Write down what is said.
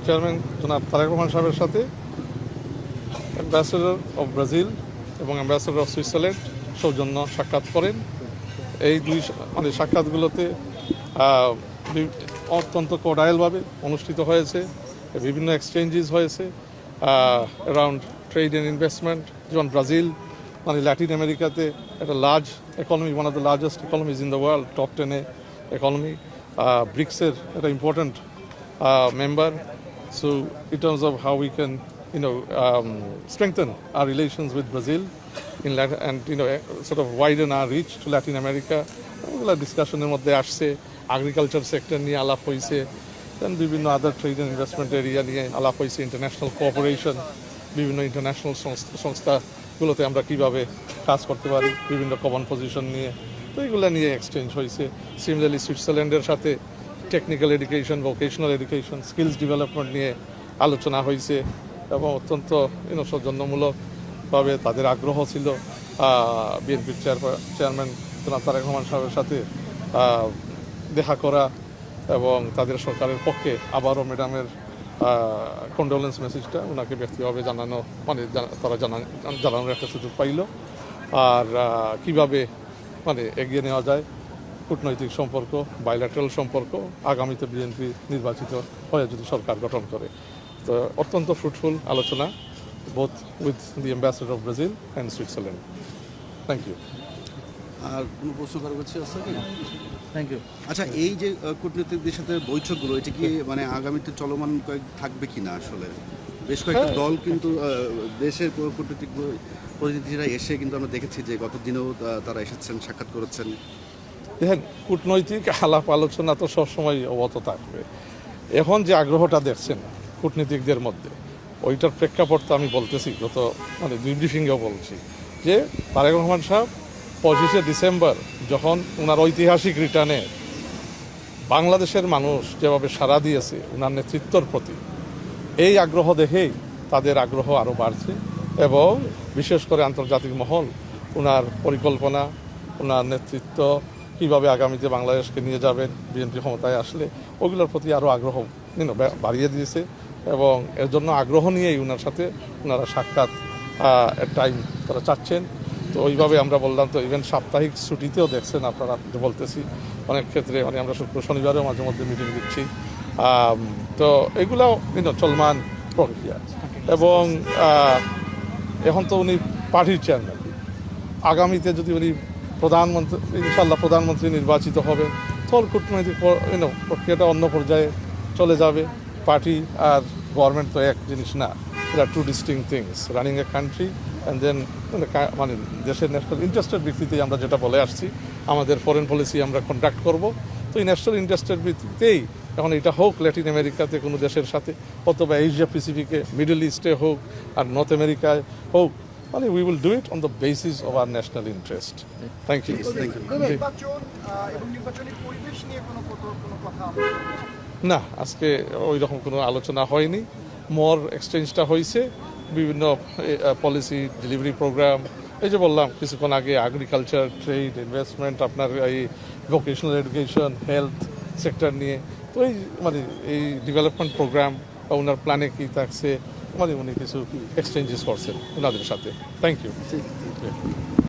Chairman জনাব তারেক রহমান সাহেবের সাথে অ্যাম্বাসেডর অফ ব্রাজিল এবং অ্যাম্বাসেডর অফ সুইজারল্যান্ড সৌজন্য সাক্ষাৎ করেন। এই দুই সাক্ষাৎগুলোতে অত্যন্ত কর্ডায়ালভাবে অনুষ্ঠিত হয়েছে, বিভিন্ন এক্সচেঞ্জেস হয়েছে অ্যারাউন্ড ট্রেড অ্যান্ড ইনভেস্টমেন্ট। যেমন ব্রাজিল ল্যাটিন আমেরিকাতে একটা large economy, one of the largest economies in the world, top 10 economy, ব্রিক্সের একটা important member. So in terms of how we can strengthen our relations with Brazil in Latin, and sort of widen our reach to Latin America, ওগুলো ডিসকাশনের মধ্যে আসছে। Agriculture sector নিয়ে আলাপ হয়েছে, দেন বিভিন্ন আদার trade and investment area নিয়ে আলাপ হয়েছে, ইন্টারন্যাশনাল কোঅপারেশন, বিভিন্ন ইন্টারন্যাশনাল সংস্থাগুলোতে আমরা কীভাবে কাজ করতে পারি, বিভিন্ন কমন পজিশন নিয়ে, তো এগুলো নিয়ে এক্সচেঞ্জ হয়েছে। সিমিলারলি সুইজারল্যান্ডের সাথে technical education, vocational education, skills development নিয়ে আলোচনা হয়েছে এবং অত্যন্ত সৌজন্যমূলকভাবে তাদের আগ্রহ ছিল বিএনপির চেয়ারম্যান জনাব তারেক রহমান সাহেবের সাথে দেখা করা এবং তাদের সরকারের পক্ষে আবারও ম্যাডামের কন্ডোলেন্স মেসেজটা ওনাকে ব্যক্তিগতভাবে জানানো, তারা জানানোর একটা সুযোগ পাইল। আর কিভাবে এগিয়ে নেওয়া যায় কূটনৈতিক সম্পর্ক, বাইল্যাটারাল সম্পর্ক, আগামীতে বিএনপি নির্বাচিত হয়ে যদি সরকার গঠন করে। তো অত্যন্ত ফ্রুটফুল আলোচনা, both with the ambassador of Brazil and Switzerland. Thank you. আর কোনো প্রশ্ন কারো কাছে আছে কি? Thank you. আচ্ছা, এই যে কূটনীতিকদের সাথে বৈঠকগুলো, এটা কি আগামীতে চলমান থাকবে কি না? আসলে বেশ কয়েকটা দল কিন্তু দেশের কূটনীতিক প্রতিনিধিরা এসে কিন্তু আমরা দেখেছি যে গত দিনেও তারা এসেছেন, সাক্ষাৎ করেছেন। দেখেন, কূটনৈতিক আলাপ আলোচনা তো সবসময় অবত থাকবে। এখন যে আগ্রহটা দেখছেন কূটনীতিকদের মধ্যে, ওইটার প্রেক্ষাপট তো আমি বলতেছি, গত দুই ব্রিফিংয়েও বলছি যে তারেক রহমান সাহেব 25শে ডিসেম্বর যখন ওনার ঐতিহাসিক রিটার্নে বাংলাদেশের মানুষ যেভাবে সাড়া দিয়েছে ওনার নেতৃত্বর প্রতি, এই আগ্রহ দেখেই তাদের আগ্রহ আরও বাড়ছে এবং বিশেষ করে আন্তর্জাতিক মহল ওনার পরিকল্পনা, ওনার নেতৃত্ব, কীভাবে আগামীতে বাংলাদেশকে নিয়ে যাবেন বিএনপি ক্ষমতায় আসলে, ওগুলোর প্রতি আরও আগ্রহ বাড়িয়ে দিয়েছে এবং এর জন্য আগ্রহ নিয়েই ওনার সাথে ওনারা সাক্ষাৎ টাইম তারা চাচ্ছেন। তো ওইভাবে আমরা বললাম, তো ইভেন সাপ্তাহিক ছুটিতেও দেখছেন আপনারা, বলতেছি অনেক ক্ষেত্রে আমরা শুক্র শনিবারেও মাঝে মধ্যে মিটিং দিচ্ছি। তো এগুলো চলমান প্রক্রিয়া এবং এখন তো উনি পার্টির চেয়ারম্যান, আগামীতে যদি উনি প্রধানমন্ত্রী, ইনশাল্লাহ প্রধানমন্ত্রী নির্বাচিত হবে, তখন কূটনৈতিক প্রক্রিয়াটা অন্য পর্যায়ে চলে যাবে। পার্টি আর গভর্নমেন্ট তো এক জিনিস না, এটা two distinct things. Running a country and then দেশের ন্যাশনাল ইন্টারেস্টের ভিত্তিতেই আমরা যেটা বলে আসছি, আমাদের ফরেন পলিসি আমরা কন্ডাক্ট করব। তো এই ন্যাশনাল ইন্টারেস্টের ভিত্তিতেই এখন এটা হোক ল্যাটিন আমেরিকাতে কোনো দেশের সাথে, অথবা এশিয়া প্যাসিফিকে, মিডল ইস্টে হোক, আর নর্থ আমেরিকায় হোক, we will do it on the basis of our national interest. Thank you. না, আজকে ওই রকম কোনো আলোচনা হয়নি। মোর এক্সচেঞ্জটা হয়েছে বিভিন্ন পলিসি ডেলিভারি প্রোগ্রাম, এই যে বললাম কিছুক্ষণ আগে, এগ্রিকালচার, ট্রেড, ইনভেস্টমেন্ট, আপনার এই ভোকেশনাল এডুকেশন, হেলথ সেক্টর নিয়ে। তো এই ডেভেলপমেন্ট প্রোগ্রাম বা ওনার প্ল্যানে কী থাকছে, উনি কিছু এক্সচেঞ্জেস করছেন ওনাদের সাথে। Thank you.